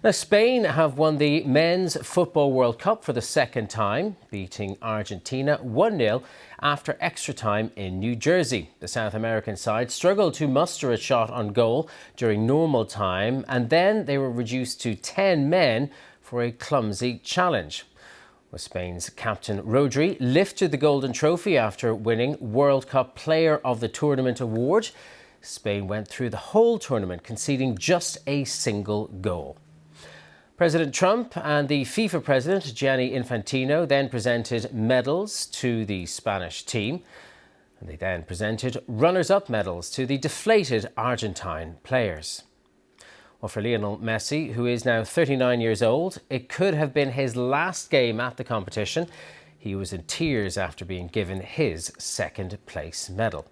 Now, Spain have won the Men's Football World Cup for the second time, beating Argentina 1-0 after extra time in New Jersey. The South American side struggled to muster a shot on goal during normal time, and then they were reduced to 10 men for a clumsy challenge. Well, Spain's captain Rodri lifted the golden trophy after winning World Cup Player of the Tournament award. Spain went through the whole tournament conceding just a single goal. President Trump and the FIFA president, Gianni Infantino, then presented medals to the Spanish team. And they then presented runners-up medals to the deflated Argentine players. Well, for Lionel Messi, who is now 39 years old, it could have been his last game at the competition. He was in tears after being given his second-place medal.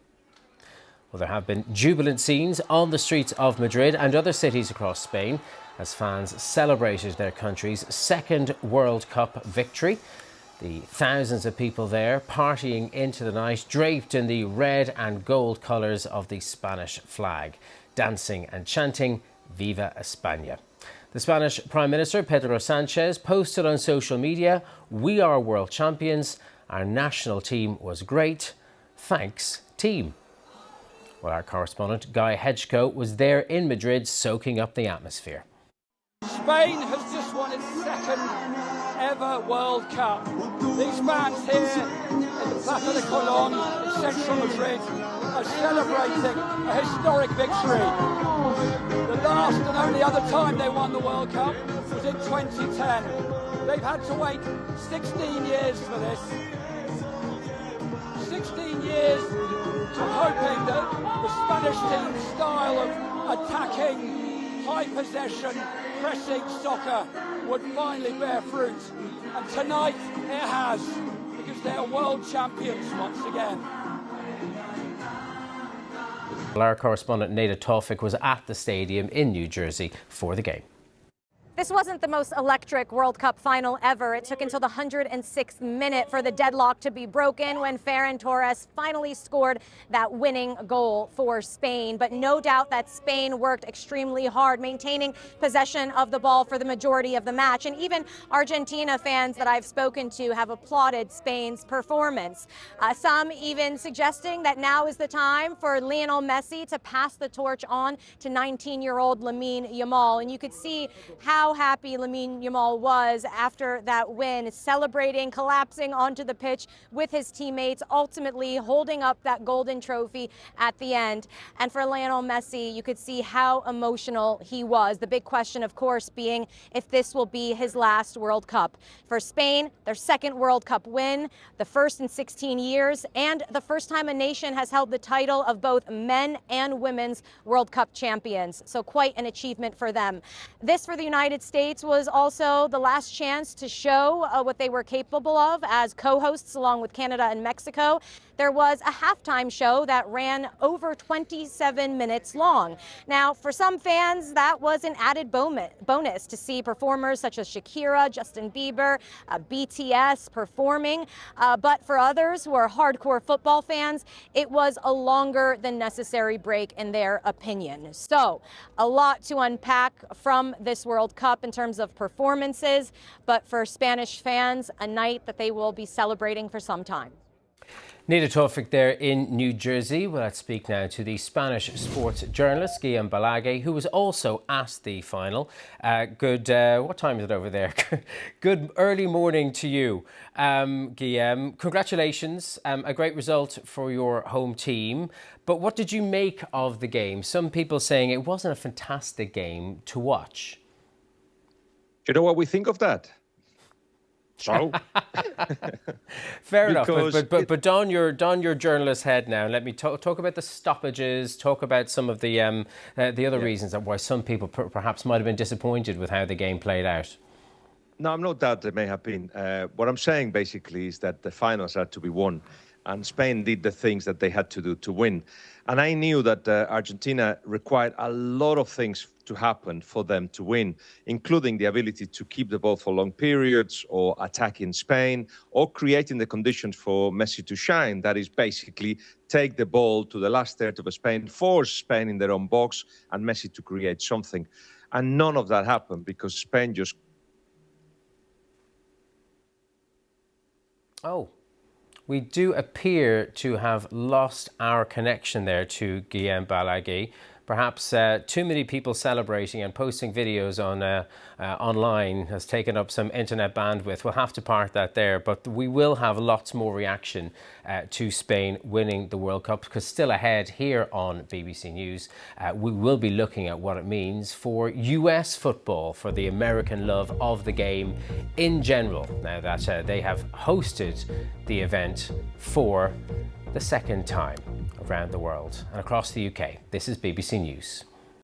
Well, there have been jubilant scenes on the streets of Madrid and other cities across Spain as fans celebrated their country's second World Cup victory. The thousands of people there partying into the night, draped in the red and gold colours of the Spanish flag, dancing and chanting Viva España. The Spanish Prime Minister, Pedro Sánchez, posted on social media, "We are world champions. Our national team was great. Thanks, team." Well, our correspondent, Guy Hedgecoe, was there in Madrid soaking up the atmosphere. Spain has just won its second ever World Cup. These fans here in the Plaza de Colón in central Madrid are celebrating a historic victory. The last and only other time they won the World Cup was in 2010. They've had to wait 16 years for this. 16 years of hoping that the Spanish team's style of attacking, high possession, pressing soccer would finally bear fruit. And tonight it has, because they are world champions once again. Our correspondent Nada Tawfik was at the stadium in New Jersey for the game. This wasn't the most electric World Cup final ever. It took until the 106th minute for the deadlock to be broken when Ferran Torres finally scored that winning goal for Spain. But no doubt that Spain worked extremely hard, maintaining possession of the ball for the majority of the match. And even Argentina fans that I've spoken to have applauded Spain's performance. Some even suggesting that now is the time for Lionel Messi to pass the torch on to 19-year-old Lamine Yamal. And you could see how happy Lamine Yamal was after that win, celebrating, collapsing onto the pitch with his teammates, ultimately holding up that golden trophy at the end. And for Lionel Messi, you could see how emotional he was. The big question, of course, being if this will be his last World Cup. For Spain, their second World Cup win, the first in 16 years, and the first time a nation has held the title of both men and women's World Cup champions. So quite an achievement for them. This, for the United States, was also the last chance to show what they were capable of as co-hosts along with Canada and Mexico. There was a halftime show that ran over 27 minutes long. Now, for some fans, that was an added bonus to see performers such as Shakira, Justin Bieber, BTS performing. But for others who are hardcore football fans, it was a longer than necessary break in their opinion. So, a lot to unpack from this World Cup in terms of performances, but for Spanish fans, a night that they will be celebrating for some time. Nada Tawfik there in New Jersey. Well, let's speak now to the Spanish sports journalist, Guillem Balague, who was also at the final. What time is it over there? Good early morning to you, Guillem. Congratulations, a great result for your home team. But what did you make of the game? Some people saying it wasn't a fantastic game to watch. You know what we think of that? So fair enough, but don your journalist head now. Let me talk about the stoppages. Talk about some of the other reasons that why some people perhaps might have been disappointed with how the game played out. No, I'm no doubt there may have been. What I'm saying basically is that the finals are to be won, and Spain did the things that they had to do to win. And I knew that Argentina required a lot of things to happen for them to win, including the ability to keep the ball for long periods or attacking Spain or creating the conditions for Messi to shine. That is basically take the ball to the last third of Spain, force Spain in their own box and Messi to create something. And none of that happened because Spain just... Oh, we do appear to have lost our connection there to Guillaume Balaguer. Perhaps too many people celebrating and posting videos on online has taken up some internet bandwidth. We'll have to park that there, but we will have lots more reaction to Spain winning the World Cup, because still ahead here on BBC News, we will be looking at what it means for US football, for the American love of the game in general, now that they have hosted the event for the second time around the world and across the UK. This is BBC News.